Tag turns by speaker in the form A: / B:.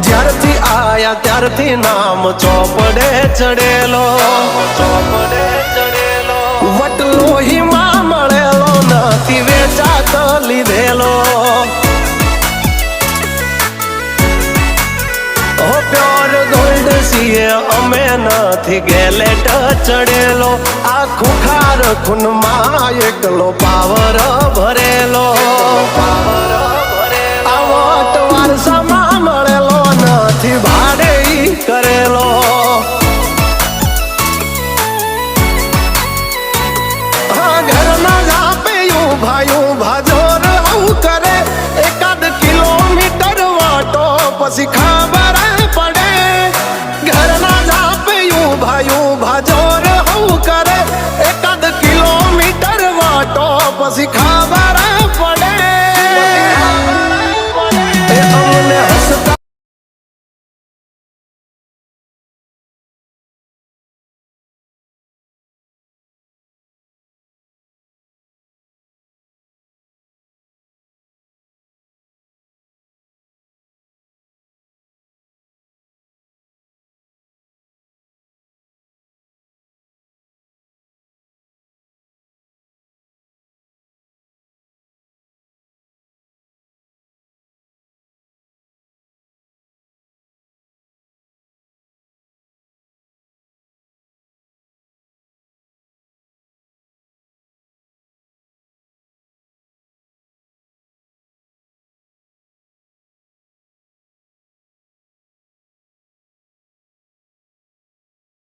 A: જ્યારથી આયા ત્યારથી નામ ચોપડે ચડેલો, વટલો હિમા મળેલો નથી વેચાત લીધેલો. પ્યોર ગોલ્ડ છીએ અમે નથી ગેલેટ ચડેલો. આ ખુખાર ખૂનમાં એકલો પાવર ભરેલો. આ વટ વારસામાં મળેલો નથી ભાડે કરેલો. હા ઘરના જાપે ઉભા જોર આવું કરે. એકાદ કિલોમીટર વાટો પછી ખબર પડે. ઘરના જાપે ઉભા જોર આવું કરે. એકાદ કિલોમીટર વાટો પછી